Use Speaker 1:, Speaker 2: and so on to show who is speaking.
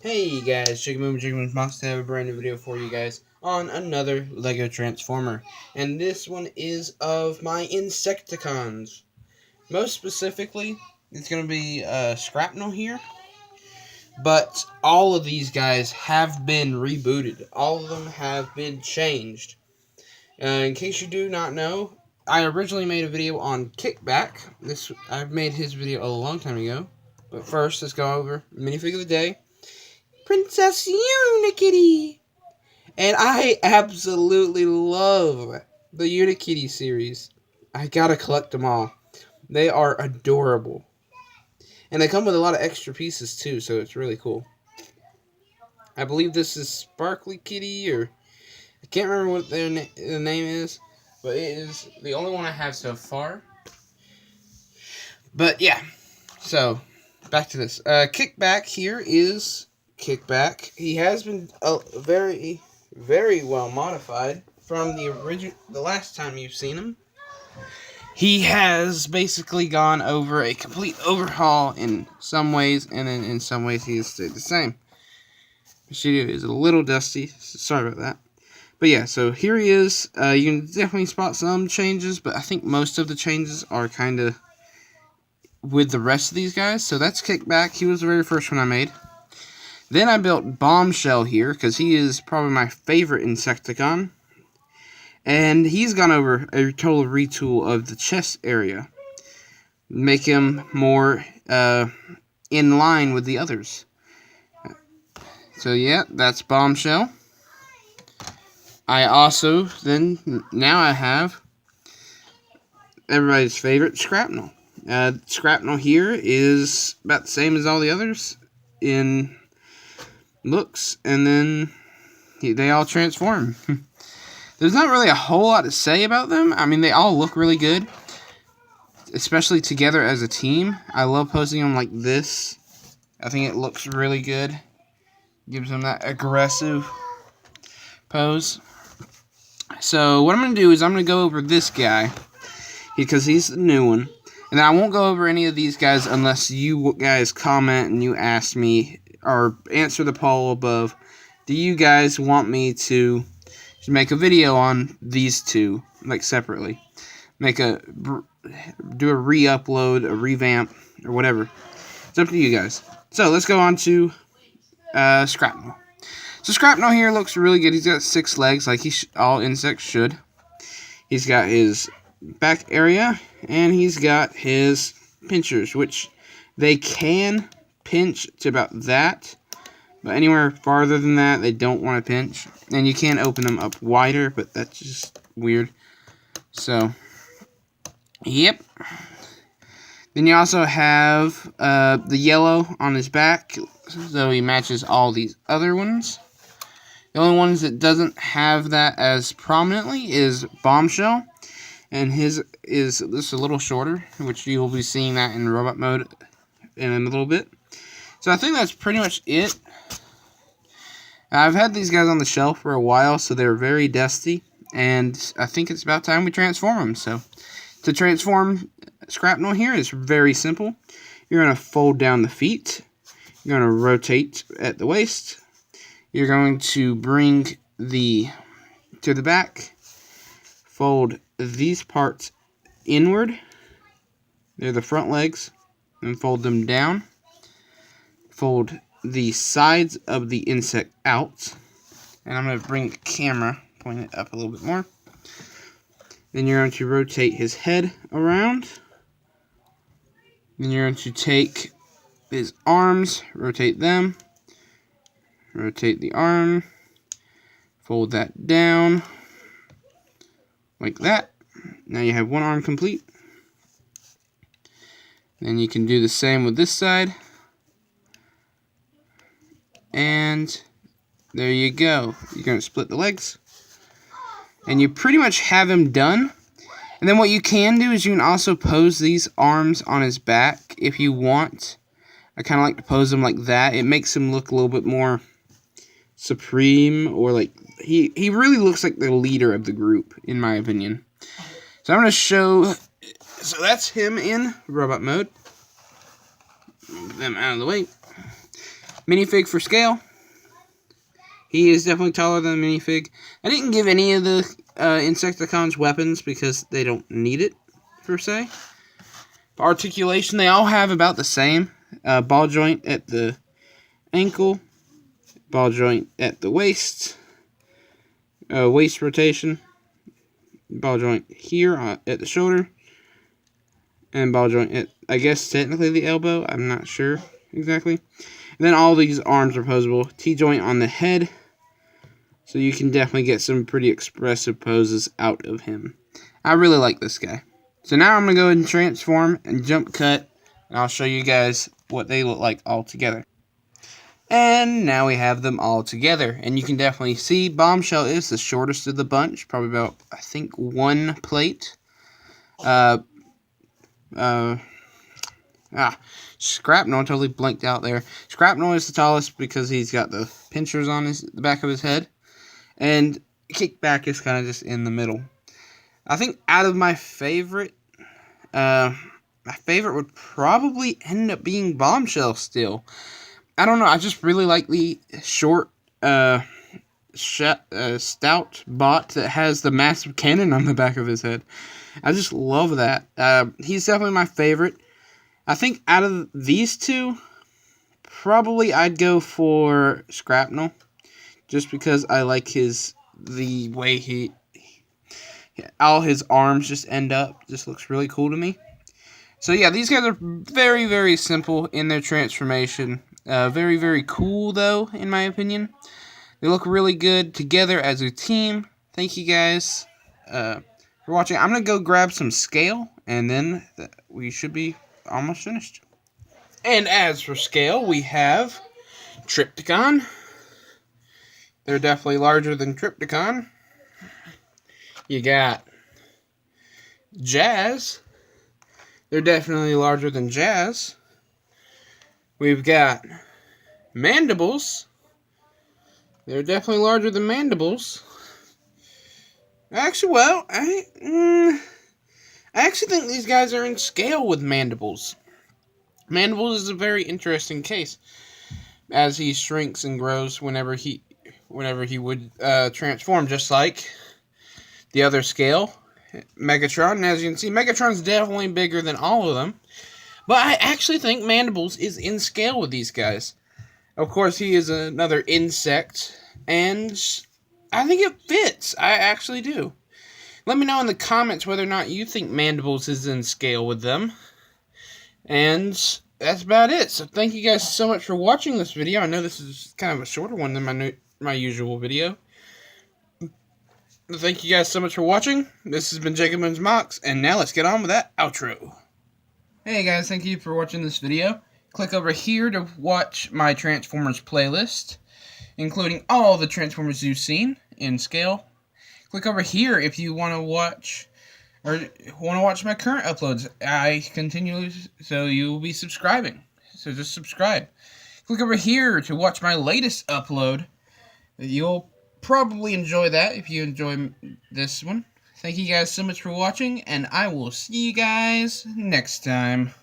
Speaker 1: Hey guys, Chicken Mouse to have a brand new video for you guys on another Lego Transformer. And this one is of my Insecticons. Most specifically, it's going to be Shrapnel here. But all of these guys have been rebooted. All of them have been changed. In case you do not know, I originally made a video on Kickback. I've made his video a long time ago. But first, let's go over minifig of the day. Princess Unikitty. And I absolutely love the Unikitty series. I gotta collect them all. They are adorable. And they come with a lot of extra pieces too, so it's really cool. I believe this is Sparkly Kitty, or I can't remember what their the name is, but it is the only one I have so far. But yeah, so back to this. Kickback here is Kickback. He has been very, very well modified from the last time you've seen him. He has basically gone over a complete overhaul in some ways, and then in some ways he has stayed the same. The studio is a little dusty, so sorry about that. But yeah, so here he is. You can definitely spot some changes, but I think most of the changes are kind of with the rest of these guys. So that's Kickback. He was the very first one I made. Then I built Bombshell here, because he is probably my favorite Insecticon. And he's gone over a total retool of the chest area. Make him more in line with the others. So yeah, that's Bombshell. I also, now I have everybody's favorite Skrapnel. Skrapnel here is about the same as all the others in looks, and then they all transform. There's not really a whole lot to say about them. I mean, they all look really good, especially together as a team. I love posing them like this. I think it looks really good. Gives them that aggressive pose. So what I'm going to do is I'm going to go over this guy, because he's the new one. And I won't go over any of these guys unless you guys comment and you ask me, or answer the poll above. Do you guys want me to make a video on these two, like separately? Do a re-upload, a revamp, or whatever. It's up to you guys. So let's go on to Skrapnel. So Skrapnel here looks really good. He's got 6 legs, like all insects should. He's got his back area, and he's got his pinchers, which they can pinch to about that. But anywhere farther than that, they don't want to pinch. And you can open them up wider, but that's just weird. So, yep. Then you also have the yellow on his back, so he matches all these other ones. The only ones that doesn't have that as prominently is Bombshell. And his is just a little shorter, which you will be seeing that in robot mode in a little bit. So I think that's pretty much it. I've had these guys on the shelf for a while, so they're very dusty, and I think it's about time we transform them. So to transform Skrapnel here is very simple. You're going to fold down the feet. You're going to rotate at the waist. You're going to bring to the back. Fold these parts inward. They're the front legs. And fold them down. Fold the sides of the insect out. And I'm going to bring the camera, point it up a little bit more. Then you're going to rotate his head around. Then you're going to take his arms, rotate them. Rotate the arm. Fold that down. Like that. Now you have one arm complete. Then you can do the same with this side. And there you go. You're going to split the legs. And you pretty much have him done. And then what you can do is you can also pose these arms on his back if you want. I kind of like to pose them like that. It makes him look a little bit more supreme, or like he really looks like the leader of the group, in my opinion. So I'm going to show. So that's him in robot move. Move them out of the way. Minifig for scale. He is definitely taller than the minifig. I didn't give any of the Insecticons weapons because they don't need it, per se. For articulation, they all have about the same. Ball joint at the ankle. Ball joint at the waist. Waist rotation. Ball joint here at the shoulder. And ball joint at, I guess, technically the elbow. I'm not sure exactly. And then all these arms are posable. T-joint on the head. So you can definitely get some pretty expressive poses out of him. I really like this guy. So now I'm going to go ahead and transform and jump cut. And I'll show you guys what they look like all together. And now we have them all together. And you can definitely see Bombshell is the shortest of the bunch. Probably about, I think, 1 plate. Skrapnel, totally blanked out there. Skrapnel is the tallest because he's got the pinchers on the back of his head. And Kickback is kind of just in the middle. I think out of my favorite would probably end up being Bombshell still. I don't know, I just really like the short, stout bot that has the massive cannon on the back of his head. I just love that. He's definitely my favorite. I think out of these two, probably I'd go for Skrapnel. Just because I like the way all his arms just end up. Just looks really cool to me. So yeah, these guys are very, very simple in their transformation. Very, very cool though, in my opinion. They look really good together as a team. Thank you guys for watching. I'm going to go grab some scale, and then we should be almost finished. And as for scale, we have Trypticon. They're definitely larger than Trypticon. You got Jazz. They're definitely larger than Jazz. We've got Mandibles. They're definitely larger than Mandibles. Actually, well, I actually think these guys are in scale with Mandibles. Mandibles is a very interesting case, as he shrinks and grows whenever he would transform, just like the other scale, Megatron. And as you can see, Megatron's definitely bigger than all of them. But I actually think Mandibles is in scale with these guys. Of course, he is another insect, and I think it fits. I actually do. Let me know in the comments whether or not you think Mandibles is in scale with them. And that's about it. So thank you guys so much for watching this video. I know this is kind of a shorter one than my usual video. Thank you guys so much for watching. This has been Jacobman's Mox, and now let's get on with that outro. Hey guys, thank you for watching this video. Click over here to watch my Transformers playlist, including all the Transformers you've seen in scale. Click over here if you want to watch my current uploads. I continue, so you will be subscribing. So just subscribe. Click over here to watch my latest upload. You'll probably enjoy that if you enjoy this one. Thank you guys so much for watching, and I will see you guys next time.